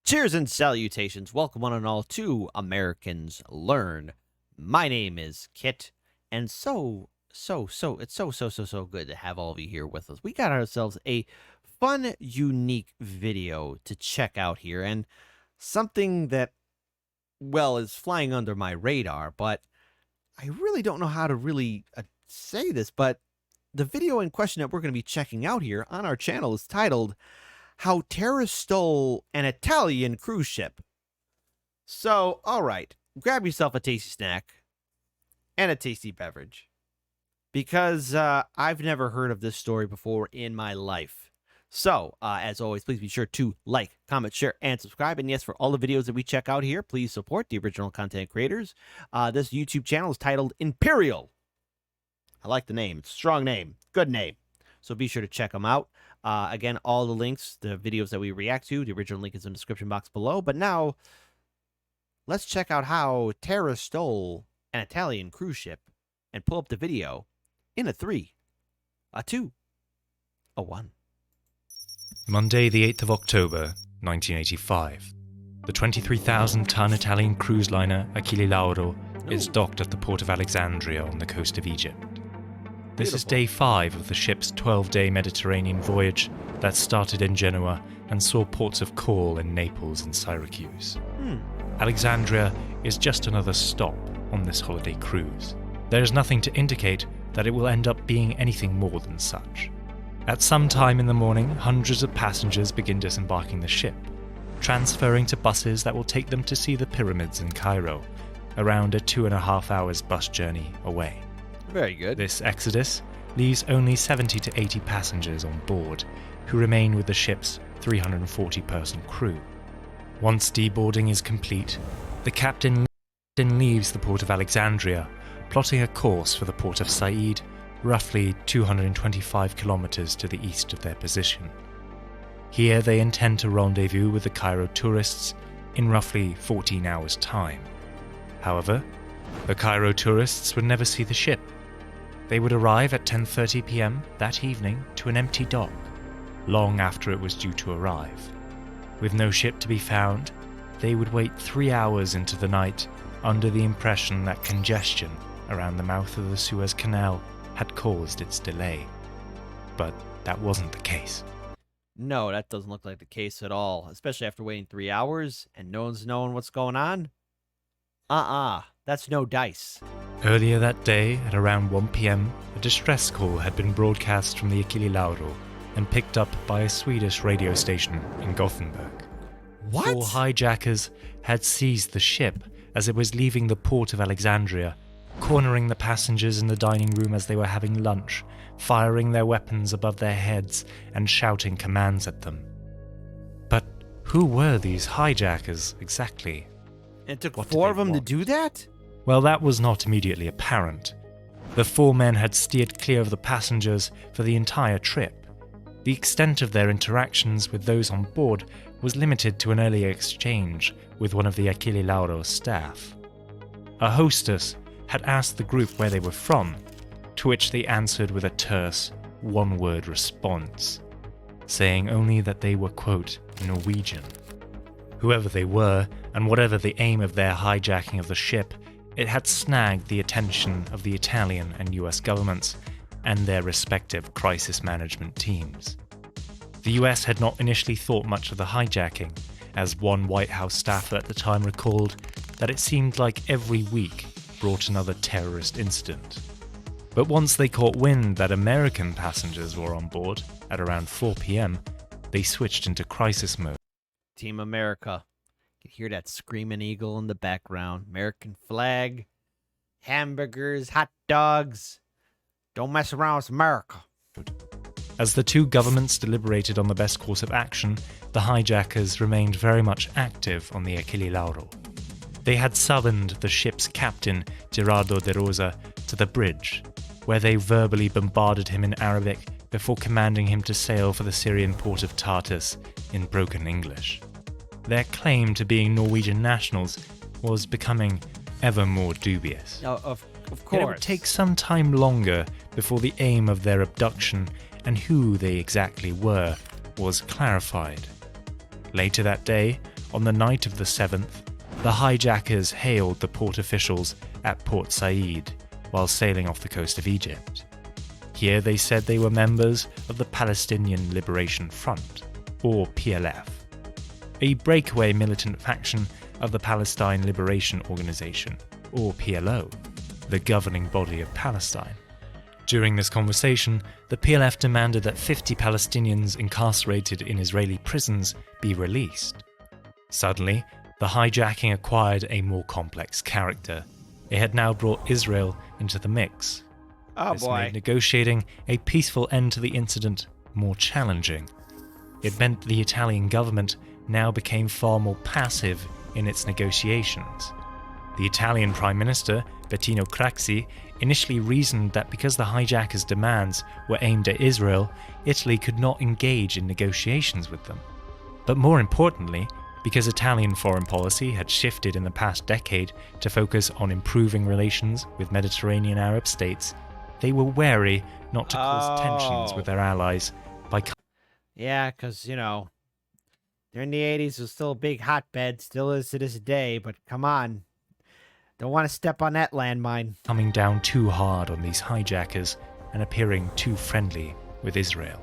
Cheers and salutations. Welcome one and all to Americans Learn. My name is Kit, and it's so good to have all of you here with us. We got ourselves a fun, unique video to check out here, and something that, well, is flying under my radar, but I really don't know how to really say this, but the video in question that we're going to be checking out here on our channel is titled How Terrorists Stole an Italian Cruise Ship. So, all right, grab yourself a tasty snack and a tasty beverage, because I've never heard of this story before in my life. So, as always, please be sure to like, comment, share, and subscribe. And yes, for all the videos that we check out here, please support the original content creators. This YouTube channel is titled IMPERIAL. I like the name. It's a strong name. Good name. So be sure to check them out. Again, all the links, the videos that we react to, the original link is in the description box below. But now, let's check out how terrorists stole an Italian cruise ship and pull up the video in a 3, a 2, a 1. Monday, the 8th of October, 1985. The 23,000-ton Italian cruise liner Achille Lauro is docked at the port of Alexandria on the coast of Egypt. This is day 5 of the ship's 12-day Mediterranean voyage that started in Genoa and saw ports of call in Naples and Syracuse. Alexandria is just another stop on this holiday cruise. There is nothing to indicate that it will end up being anything more than such. At some time in the morning, hundreds of passengers begin disembarking the ship, transferring to buses that will take them to see the pyramids in Cairo, around a 2.5 hours bus journey away. Very good. This exodus leaves only 70 to 80 passengers on board, who remain with the ship's 340-person crew. Once deboarding is complete, the captain leaves the port of Alexandria, plotting a course for the port of Said, roughly 225 kilometers to the east of their position. Here they intend to rendezvous with the Cairo tourists in roughly 14 hours' time. However, the Cairo tourists would never see the ship. They would arrive at 10:30 p.m. that evening to an empty dock, long after it was due to arrive. With no ship to be found, they would wait 3 hours into the night under the impression that congestion around the mouth of the Suez Canal had caused its delay. But that wasn't the case. No, that doesn't look like the case at all, especially after waiting 3 hours and no one's knowing what's going on. That's no dice. Earlier that day, at around 1 p.m, a distress call had been broadcast from the Achille Lauro and picked up by a Swedish radio station in Gothenburg. What? 4 hijackers had seized the ship as it was leaving the port of Alexandria, cornering the passengers in the dining room as they were having lunch, firing their weapons above their heads and shouting commands at them. But who were these hijackers exactly? It took What 4 did of they them to want? do that? Well, that was not immediately apparent. The 4 men had steered clear of the passengers for the entire trip. The extent of their interactions with those on board was limited to an earlier exchange with one of the Achille Lauro's staff. A hostess had asked the group where they were from, to which they answered with a terse, one-word response, saying only that they were, quote, Norwegian. Whoever they were, and whatever the aim of their hijacking of the ship, it had snagged the attention of the Italian and US governments and their respective crisis management teams. The US had not initially thought much of the hijacking, as one White House staffer at the time recalled that it seemed like every week brought another terrorist incident. But once they caught wind that American passengers were on board at around 4 p.m, they switched into crisis mode. Team America. You can hear that screaming eagle in the background. American flag, hamburgers, hot dogs. Don't mess around with America. As the 2 governments deliberated on the best course of action, the hijackers remained very much active on the Achille Lauro. They had summoned the ship's captain, Gerardo de Rosa, to the bridge, where they verbally bombarded him in Arabic before commanding him to sail for the Syrian port of Tartus in broken English. Their claim to being Norwegian nationals was becoming ever more dubious. Of course. Yet it would take some time longer before the aim of their abduction and who they exactly were was clarified. Later that day, on the night of the 7th, the hijackers hailed the port officials at Port Said while sailing off the coast of Egypt. Here they said they were members of the Palestinian Liberation Front, or PLF, a breakaway militant faction of the Palestine Liberation Organization, or PLO, the governing body of Palestine. During this conversation, the PLF demanded that 50 Palestinians incarcerated in Israeli prisons be released. Suddenly, the hijacking acquired a more complex character. It had now brought Israel into the mix. Oh This boy. made negotiating a peaceful end to the incident more challenging. It meant the Italian government now became far more passive in its negotiations. The Italian Prime Minister, Bettino Craxi, initially reasoned that because the hijackers' demands were aimed at Israel, Italy could not engage in negotiations with them. But more importantly, because Italian foreign policy had shifted in the past decade to focus on improving relations with Mediterranean Arab states, they were wary not to cause tensions with their allies by Yeah, because, during the 80s, it was still a big hotbed, still is to this day, but come on. Don't want to step on that landmine. coming down too hard on these hijackers and appearing too friendly with Israel.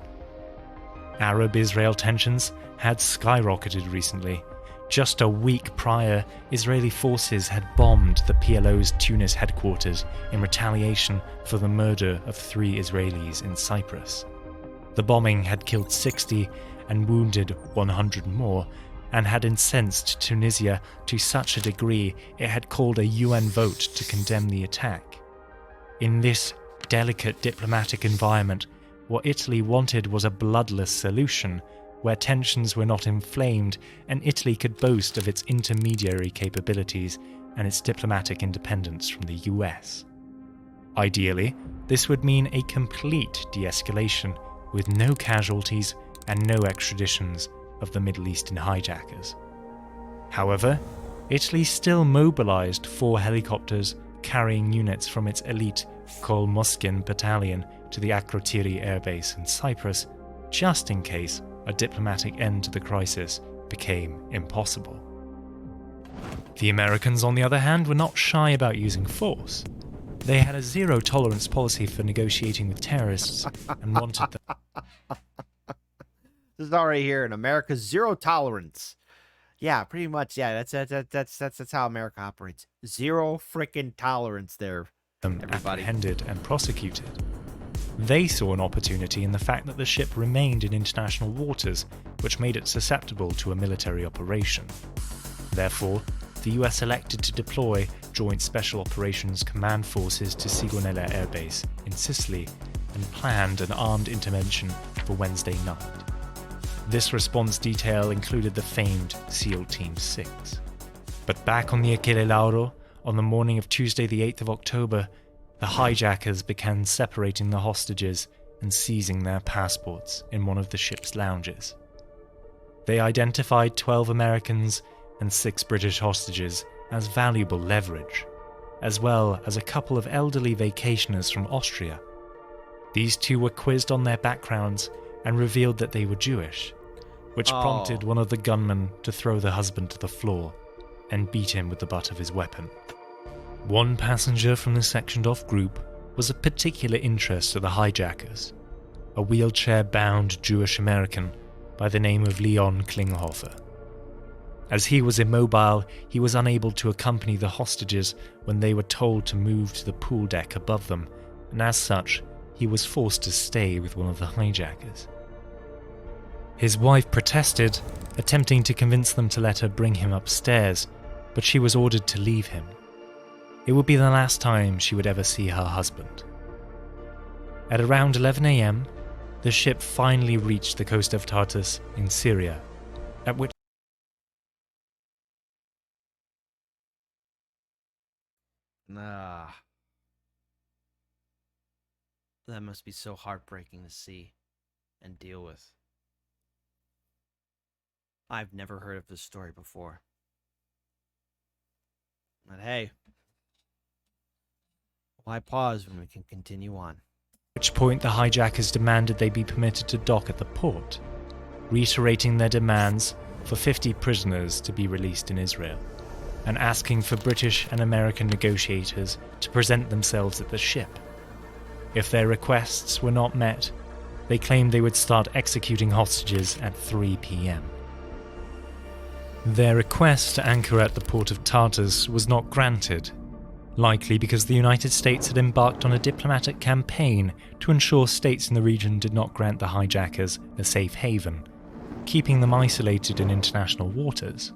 Arab-Israel tensions had skyrocketed recently. Just a week prior, Israeli forces had bombed the PLO's Tunis headquarters in retaliation for the murder of 3 Israelis in Cyprus. The bombing had killed 60 and wounded 100 more, and had incensed Tunisia to such a degree it had called a UN vote to condemn the attack. In this delicate diplomatic environment, what Italy wanted was a bloodless solution, where tensions were not inflamed and Italy could boast of its intermediary capabilities and its diplomatic independence from the US. Ideally, this would mean a complete de-escalation with no casualties and no extraditions of the Middle Eastern hijackers. However, Italy still mobilized 4 helicopters carrying units from its elite Kol Moschin battalion to the Akrotiri airbase in Cyprus, just in case a diplomatic end to the crisis became impossible. The Americans, on the other hand, were not shy about using force. They had a zero-tolerance policy for negotiating with terrorists and wanted them. This is already here in America, zero tolerance. Yeah, pretty much. Yeah, that's how America operates. Zero freaking tolerance there. Everybody. Apprehended and prosecuted. They saw an opportunity in the fact that the ship remained in international waters, which made it susceptible to a military operation. Therefore, the US elected to deploy Joint Special Operations Command Forces to Sigonella Air Base in Sicily and planned an armed intervention for Wednesday night. This response detail included the famed SEAL Team 6. But back on the Achille Lauro, on the morning of Tuesday the 8th of October, the hijackers began separating the hostages and seizing their passports in one of the ship's lounges. They identified 12 Americans and 6 British hostages as valuable leverage, as well as a couple of elderly vacationers from Austria. These 2 were quizzed on their backgrounds and revealed that they were Jewish, which prompted one of the gunmen to throw the husband to the floor and beat him with the butt of his weapon. One passenger from the sectioned-off group was of particular interest to the hijackers, a wheelchair-bound Jewish American by the name of Leon Klinghoffer. As he was immobile, he was unable to accompany the hostages when they were told to move to the pool deck above them, and as such, he was forced to stay with one of the hijackers. His wife protested, attempting to convince them to let her bring him upstairs, but she was ordered to leave him. It would be the last time she would ever see her husband. At around 11 a.m., the ship finally reached the coast of Tartus in Syria, at which That must be so heartbreaking to see and deal with. I've never heard of this story before. But hey, why pause when we can continue on? which point the hijackers demanded they be permitted to dock at the port. Reiterating their demands, for 50 prisoners to be released in Israel, and asking for British and American negotiators to present themselves at the ship. If their requests were not met, they claimed they would start executing hostages at 3 p.m. Their request to anchor at the port of Tartus was not granted, likely because the United States had embarked on a diplomatic campaign to ensure states in the region did not grant the hijackers a safe haven, keeping them isolated in international waters.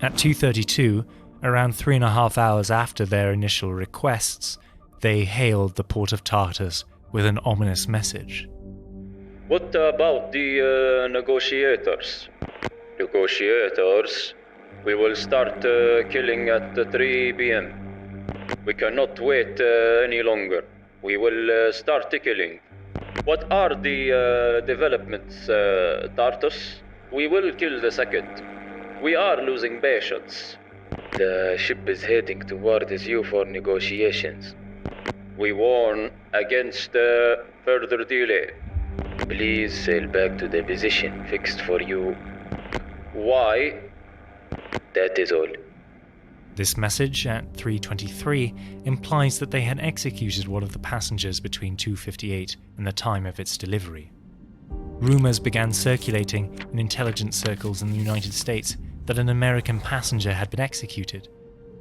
At 2:32, around 3.5 hours after their initial requests, they hailed the port of Tartus with an ominous message. What about the negotiators? Negotiators, we will start killing at 3 p.m. We cannot wait any longer. We will start killing. What are the developments, Tartus? We will kill the second. We are losing patience. The ship is heading towards you for negotiations. We warn against further delay. Please sail back to the position fixed for you. Why? That is all. This message at 3:23 implies that they had executed one of the passengers between 2:58 and the time of its delivery. Rumors began circulating in intelligence circles in the United States that an American passenger had been executed,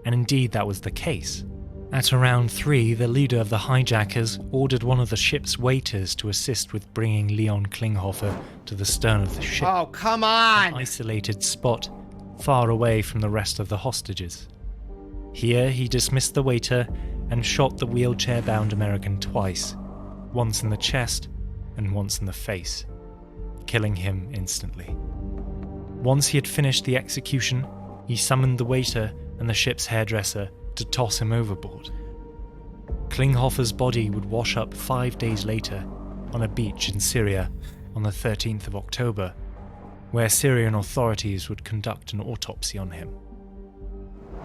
and indeed that was the case. At around 3, the leader of the hijackers ordered one of the ship's waiters to assist with bringing Leon Klinghoffer to the stern of the ship. Oh, come on! An isolated spot far away from the rest of the hostages. Here he dismissed the waiter and shot the wheelchair-bound American twice, once in the chest and once in the face, killing him instantly. Once he had finished the execution, he summoned the waiter and the ship's hairdresser to toss him overboard. Klinghoffer's body would wash up 5 days later on a beach in Syria on the 13th of October, where Syrian authorities would conduct an autopsy on him.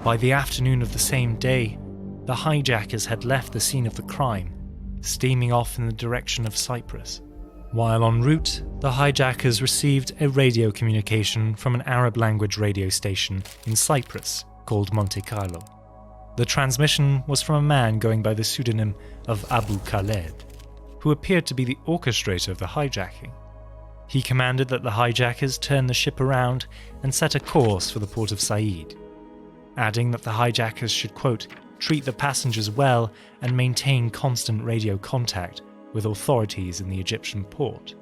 By the afternoon of the same day, the hijackers had left the scene of the crime, steaming off in the direction of Cyprus. While en route, the hijackers received a radio communication from an Arab-language radio station in Cyprus called Monte Carlo. The transmission was from a man going by the pseudonym of Abu Khaled, who appeared to be the orchestrator of the hijacking. He commanded that the hijackers turn the ship around and set a course for the port of Said, adding that the hijackers should, quote, treat the passengers well and maintain constant radio contact with authorities in the Egyptian port.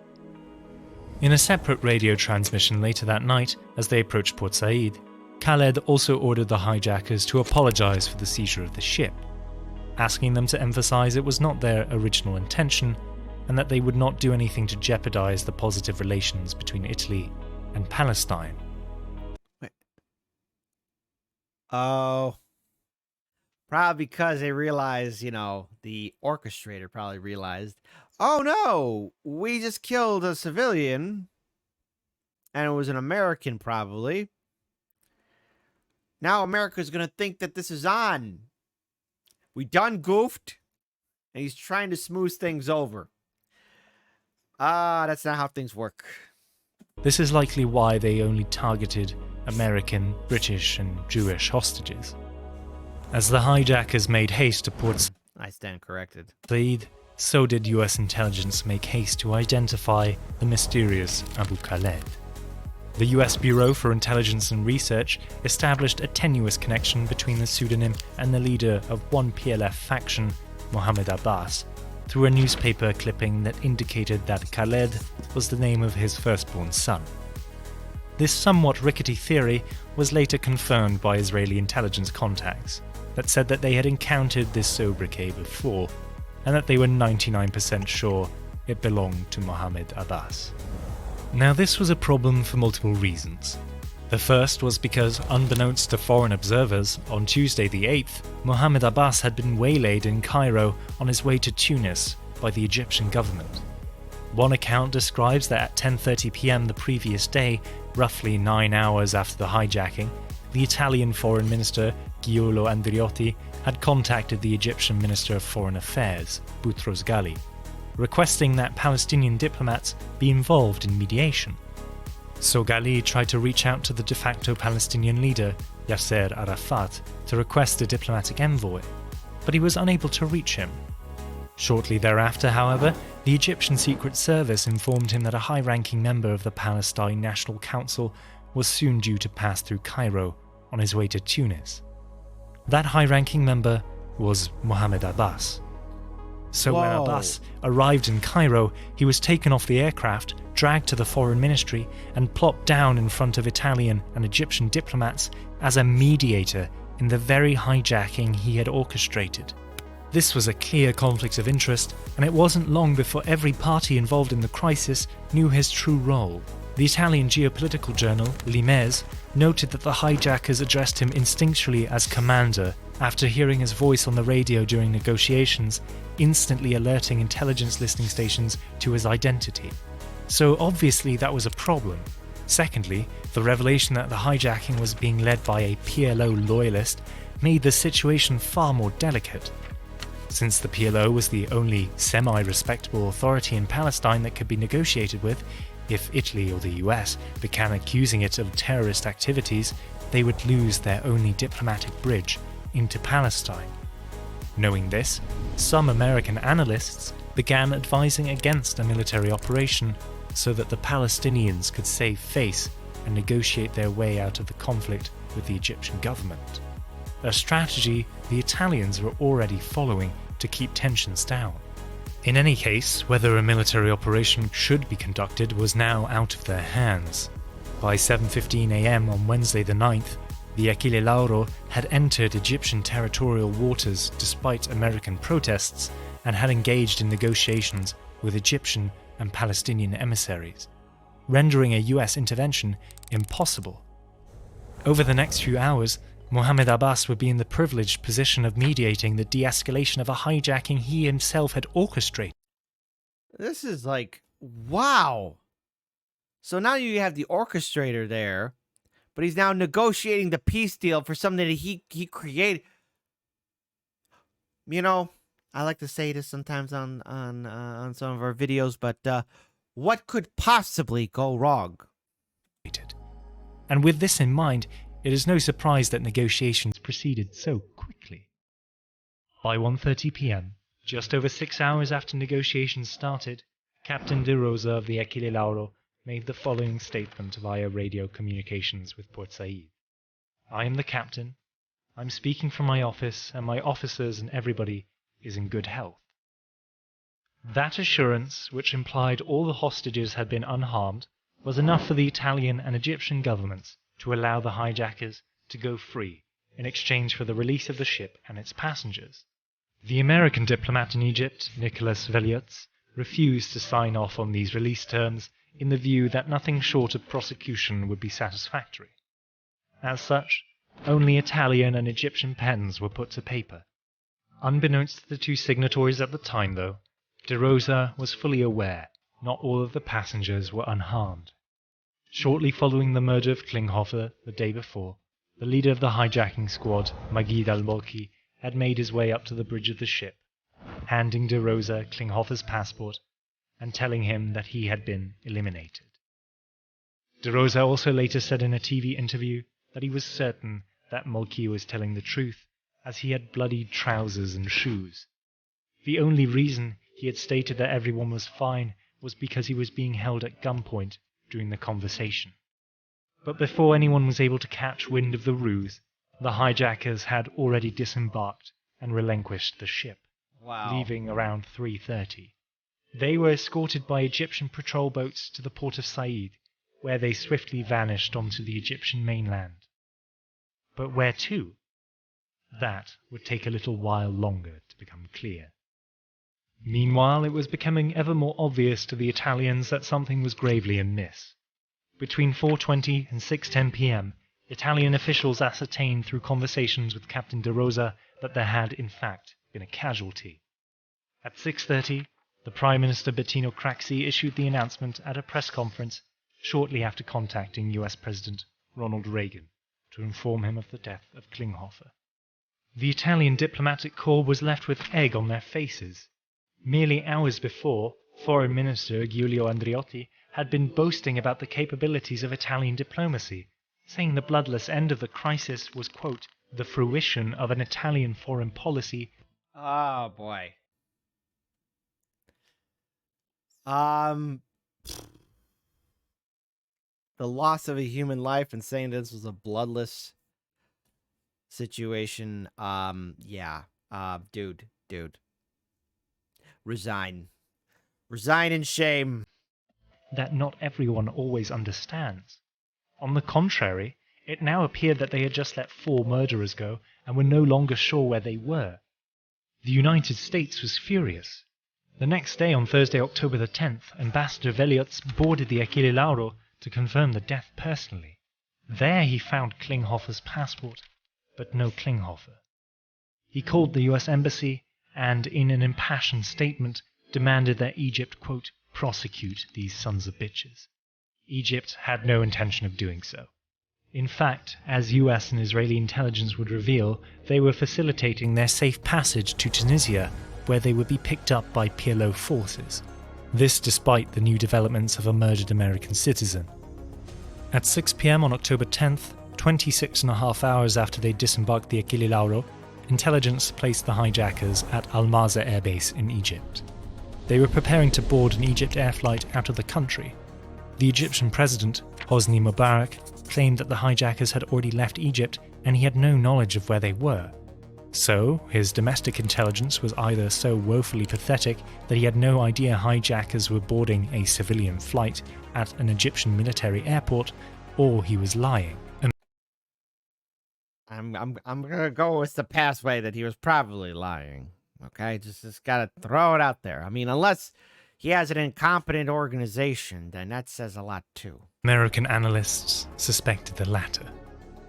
In a separate radio transmission later that night, as they approached Port Said, Khaled also ordered the hijackers to apologize for the seizure of the ship, asking them to emphasize it was not their original intention and that they would not do anything to jeopardize the positive relations between Italy and Palestine. Wait. Oh. Probably because they realized, the orchestrator probably realized, oh no, we just killed a civilian, and it was an American probably. Now America's going to think that this is on. We done goofed, and he's trying to smooth things over. That's not how things work. This is likely why they only targeted American, British, and Jewish hostages. As the hijackers made haste to Port I stand corrected. Said, so did US intelligence make haste to identify the mysterious Abu Khaled. The US Bureau for Intelligence and Research established a tenuous connection between the pseudonym and the leader of one PLF faction, Mohammed Abbas, through a newspaper clipping that indicated that Khaled was the name of his firstborn son. This somewhat rickety theory was later confirmed by Israeli intelligence contacts that said that they had encountered this sobriquet before, and that they were 99% sure it belonged to Mohammed Abbas. Now this was a problem for multiple reasons. The first was because, unbeknownst to foreign observers, on Tuesday the 8th, Mohammed Abbas had been waylaid in Cairo on his way to Tunis by the Egyptian government. One account describes that at 10:30 p.m. the previous day, roughly 9 hours after the hijacking, the Italian Foreign Minister Giulio Andreotti had contacted the Egyptian Minister of Foreign Affairs, Boutros Ghali, requesting that Palestinian diplomats be involved in mediation. So Ghali tried to reach out to the de facto Palestinian leader, Yasser Arafat, to request a diplomatic envoy, but he was unable to reach him. Shortly thereafter, however, the Egyptian Secret Service informed him that a high-ranking member of the Palestine National Council was soon due to pass through Cairo on his way to Tunis. That high-ranking member was Mohammed Abbas. So when Abbas arrived in Cairo, he was taken off the aircraft, dragged to the foreign ministry, and plopped down in front of Italian and Egyptian diplomats as a mediator in the very hijacking he had orchestrated. This was a clear conflict of interest, and it wasn't long before every party involved in the crisis knew his true role. The Italian geopolitical journal, L'Imese, noted that the hijackers addressed him instinctually as commander after hearing his voice on the radio during negotiations, instantly alerting intelligence listening stations to his identity. So obviously that was a problem. Secondly, the revelation that the hijacking was being led by a PLO loyalist made the situation far more delicate. Since the PLO was the only semi-respectable authority in Palestine that could be negotiated with, if Italy or the US began accusing it of terrorist activities, they would lose their only diplomatic bridge into Palestine. Knowing this, some American analysts began advising against a military operation so that the Palestinians could save face and negotiate their way out of the conflict with the Egyptian government. A strategy the Italians were already following to keep tensions down. In any case, whether a military operation should be conducted was now out of their hands. By 7:15 a.m. on Wednesday the 9th, the Achille Lauro had entered Egyptian territorial waters despite American protests and had engaged in negotiations with Egyptian and Palestinian emissaries, rendering a US intervention impossible. Over the next few hours, Mohammed Abbas would be in the privileged position of mediating the de-escalation of a hijacking he himself had orchestrated. This is like, wow. So now you have the orchestrator there, but he's now negotiating the peace deal for something that he created. You know, I like to say this sometimes on some of our videos, but what could possibly go wrong? And with this in mind, it is no surprise that negotiations proceeded so quickly. By 1:30 p.m., just over 6 hours after negotiations started, Captain De Rosa of the Achille Lauro made the following statement via radio communications with Port Said. "I am the captain. I'm speaking from my office, and my officers and everybody is in good health." That assurance, which implied all the hostages had been unharmed, was enough for the Italian and Egyptian governments to allow the hijackers to go free in exchange for the release of the ship and its passengers. The American diplomat in Egypt, Nicholas Veliotz, refused to sign off on these release terms in the view that nothing short of prosecution would be satisfactory. As such, only Italian and Egyptian pens were put to paper. Unbeknownst to the two signatories at the time, though, De Rosa was fully aware not all of the passengers were unharmed. Shortly following the murder of Klinghoffer the day before, the leader of the hijacking squad, Magid al-Bolki, had made his way up to the bridge of the ship, handing De Rosa Klinghoffer's passport and telling him that he had been eliminated. De Rosa also later said in a TV interview that he was certain that Molki was telling the truth, as he had bloodied trousers and shoes. The only reason he had stated that everyone was fine was because he was being held at gunpoint during the conversation. But before anyone was able to catch wind of the ruse, the hijackers had already disembarked and relinquished the ship, leaving around 3:30. They were escorted by Egyptian patrol boats to the port of Said, where they swiftly vanished onto the Egyptian mainland. But where to? That would take a little while longer to become clear. Meanwhile, it was becoming ever more obvious to the Italians that something was gravely amiss. Between 4:20 and 6:10 p.m., Italian officials ascertained through conversations with Captain De Rosa that there had, in fact, been a casualty. At 6:30, the Prime Minister Bettino Craxi issued the announcement at a press conference shortly after contacting US President Ronald Reagan to inform him of the death of Klinghoffer. The Italian diplomatic corps was left with egg on their faces. Merely hours before, Foreign Minister Giulio Andreotti had been boasting about the capabilities of Italian diplomacy, saying the bloodless end of the crisis was, quote, the fruition of an Italian foreign policy. Oh, boy. The loss of a human life and saying this was a bloodless situation. Yeah. Dude. Resign in shame. That not everyone always understands. On the contrary, it now appeared that they had just let 4 murderers go and were no longer sure where they were. The United States was furious. The next day, on Thursday, October the 10th, Ambassador Veliots boarded the Achille Lauro to confirm the death personally. There he found Klinghoffer's passport, but no Klinghoffer. He called the US Embassy and, in an impassioned statement, demanded that Egypt, quote, prosecute these sons of bitches. Egypt had no intention of doing so. In fact, as US and Israeli intelligence would reveal, they were facilitating their safe passage to Tunisia, where they would be picked up by PLO forces. This despite the new developments of a murdered American citizen. At 6 p.m. on October 10th, 26.5 hours after they disembarked the Achille Lauro, intelligence placed the hijackers at Al-Maza Air Base in Egypt. They were preparing to board an Egypt air flight out of the country. The Egyptian president, Hosni Mubarak, claimed that the hijackers had already left Egypt and he had no knowledge of where they were. So, his domestic intelligence was either so woefully pathetic that he had no idea hijackers were boarding a civilian flight at an Egyptian military airport, or he was lying. I'm gonna go with the pathway that he was probably lying. Okay, just gotta throw it out there. I mean, unless he has an incompetent organization, then that says a lot too. American analysts suspected the latter.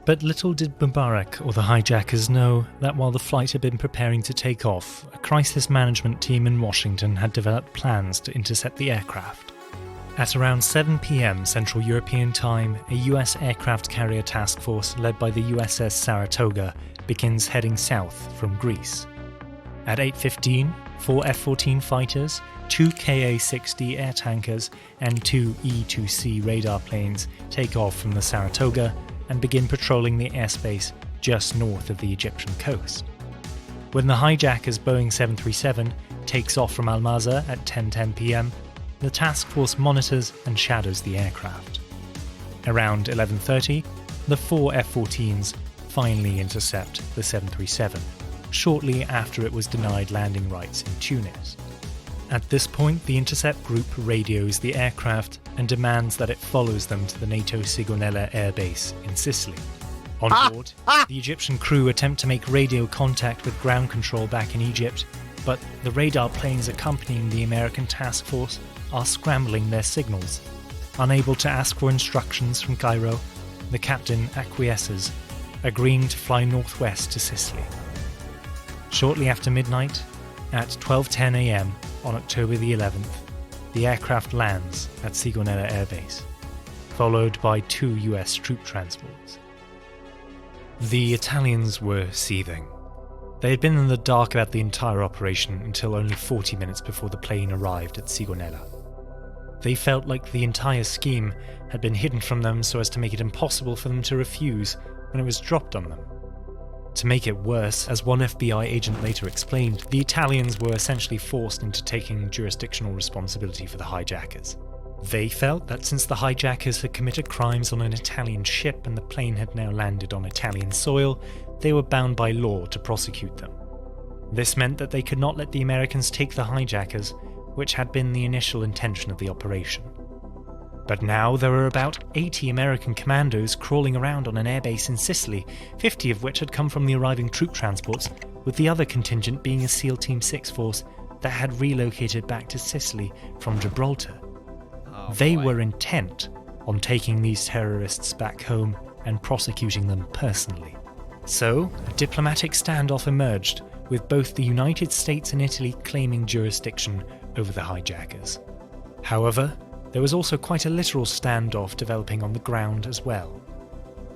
But little did Mubarak or the hijackers know that while the flight had been preparing to take off, a crisis management team in Washington had developed plans to intercept the aircraft. At around 7 p.m. Central European Time, a US aircraft carrier task force led by the USS Saratoga begins heading south from Greece. At 8:15, 4 F-14 fighters, 2 Ka-60 air tankers, and 2 E-2C radar planes take off from the Saratoga and begin patrolling the airspace just north of the Egyptian coast. When the hijackers' Boeing 737 takes off from Al-Maza at 10:10 p.m, the task force monitors and shadows the aircraft. Around 11:30, the 4 F-14s finally intercept the 737, shortly after it was denied landing rights in Tunis. At this point, the intercept group radios the aircraft and demands that it follows them to the NATO Sigonella air base in Sicily. On board, the Egyptian crew attempt to make radio contact with ground control back in Egypt, but the radar planes accompanying the American task force are scrambling their signals. Unable to ask for instructions from Cairo, the captain acquiesces, agreeing to fly northwest to Sicily. Shortly after midnight, at 12:10 a.m. on October the 11th, the aircraft lands at Sigonella Air Base, followed by 2 US troop transports. The Italians were seething. They had been in the dark about the entire operation until only 40 minutes before the plane arrived at Sigonella. They felt like the entire scheme had been hidden from them so as to make it impossible for them to refuse when it was dropped on them. To make it worse, as one FBI agent later explained, the Italians were essentially forced into taking jurisdictional responsibility for the hijackers. They felt that since the hijackers had committed crimes on an Italian ship and the plane had now landed on Italian soil, they were bound by law to prosecute them. This meant that they could not let the Americans take the hijackers, which had been the initial intention of the operation. But now there were about 80 American commandos crawling around on an airbase in Sicily, 50 of which had come from the arriving troop transports, with the other contingent being a SEAL Team 6 force that had relocated back to Sicily from Gibraltar. They were intent on taking these terrorists back home and prosecuting them personally. So, a diplomatic standoff emerged, with both the United States and Italy claiming jurisdiction over the hijackers. However, there was also quite a literal standoff developing on the ground as well.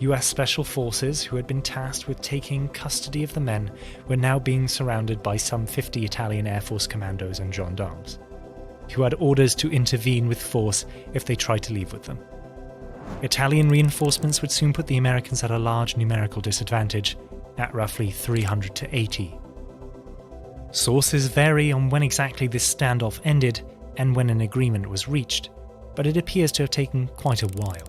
US Special Forces, who had been tasked with taking custody of the men, were now being surrounded by some 50 Italian Air Force commandos and gendarmes. who had orders to intervene with force if they tried to leave with them. Italian reinforcements would soon put the Americans at a large numerical disadvantage, at roughly 300 to 80. Sources vary on when exactly this standoff ended and when an agreement was reached, but it appears to have taken quite a while.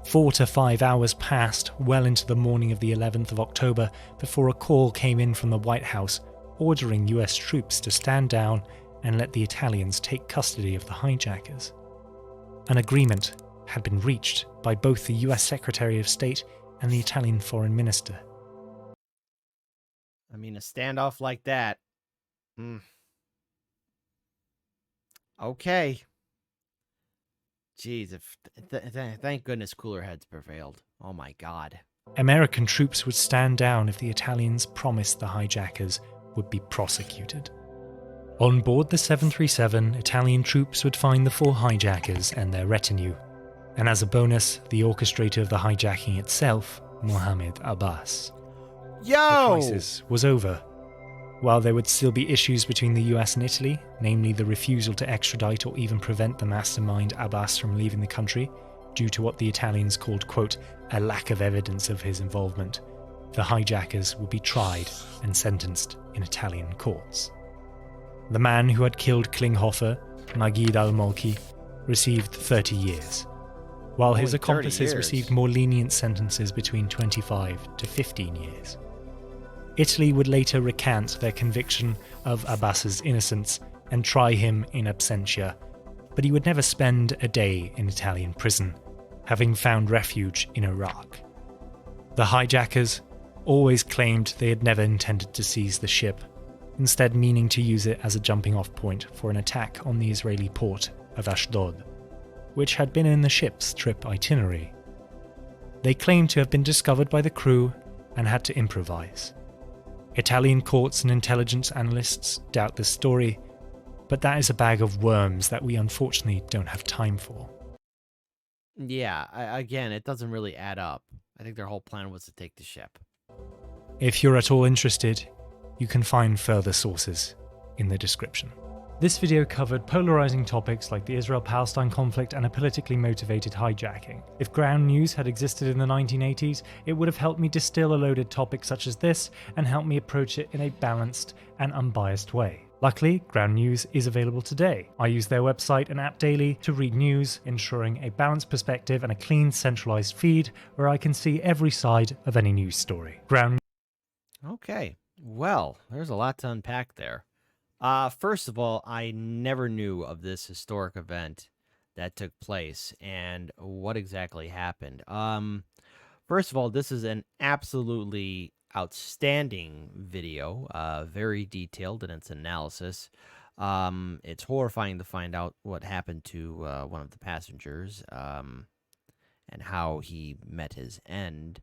4 to 5 hours passed well into the morning of the 11th of October before a call came in from the White House ordering US troops to stand down and let the Italians take custody of the hijackers. An agreement had been reached by both the US Secretary of State and the Italian Foreign Minister. I mean, a standoff like that. Okay. Jeez, thank goodness cooler heads prevailed. Oh my God. American troops would stand down if the Italians promised the hijackers would be prosecuted. On board the 737, Italian troops would find the 4 hijackers and their retinue, and as a bonus, the orchestrator of the hijacking itself, Mohammed Abbas. Yo! The crisis was over. While there would still be issues between the US and Italy, namely the refusal to extradite or even prevent the mastermind Abbas from leaving the country, due to what the Italians called, quote, a lack of evidence of his involvement, the hijackers would be tried and sentenced in Italian courts. The man who had killed Klinghoffer, Magid al-Mulki, received 30 years, while his accomplices received more lenient sentences between 25 to 15 years. Italy would later recant their conviction of Abbas's innocence and try him in absentia, but he would never spend a day in Italian prison, having found refuge in Iraq. The hijackers always claimed they had never intended to seize the ship, instead meaning to use it as a jumping-off point for an attack on the Israeli port of Ashdod, which had been in the ship's trip itinerary. They claimed to have been discovered by the crew and had to improvise. Italian courts and intelligence analysts doubt this story, but that is a bag of worms that we unfortunately don't have time for. Yeah, again, it doesn't really add up. I think their whole plan was to take the ship. If you're at all interested, you can find further sources in the description. This video covered polarizing topics like the Israel-Palestine conflict and a politically motivated hijacking. If ground news had existed in the 1980s, it would have helped me distill a loaded topic such as this and help me approach it in a balanced and unbiased way. Luckily, ground news is available today. I use their website and app daily to read news, ensuring a balanced perspective and a clean, centralized feed where I can see every side of any news story. Okay, well, there's a lot to unpack there. First of all, I never knew of this historic event that took place and what exactly happened. First of all, this is an absolutely outstanding video, very detailed in its analysis. It's horrifying to find out what happened to one of the passengers, and how he met his end.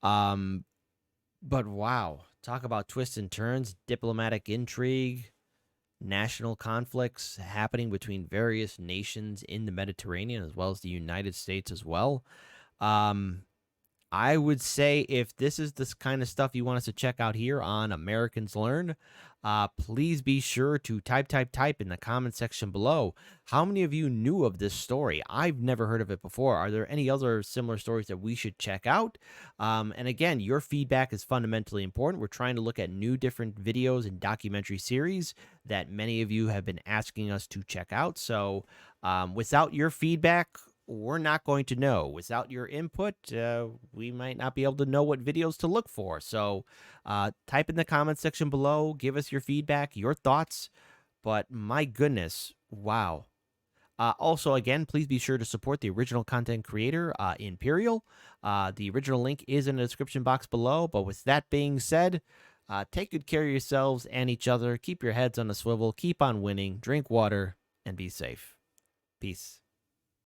But wow, talk about twists and turns, diplomatic intrigue, national conflicts happening between various nations in the Mediterranean as well as the United States as well. I would say if this is this kind of stuff you want us to check out here on Americans Learn, please be sure to type in the comment section below. How many of you knew of this story? I've never heard of it before. Are there any other similar stories that we should check out? And again, your feedback is fundamentally important. We're trying to look at new different videos and documentary series that many of you have been asking us to check out. So without your feedback, we're not going to know. Without your input, we might not be able to know what videos to look for. So type in the comment section below, give us your feedback, your thoughts. But my goodness, wow. Also, again, please be sure to support the original content creator, Imperial. The original link is in the description box below. But with that being said, take good care of yourselves and each other. Keep your heads on a swivel. Keep on winning. Drink water and be safe. Peace.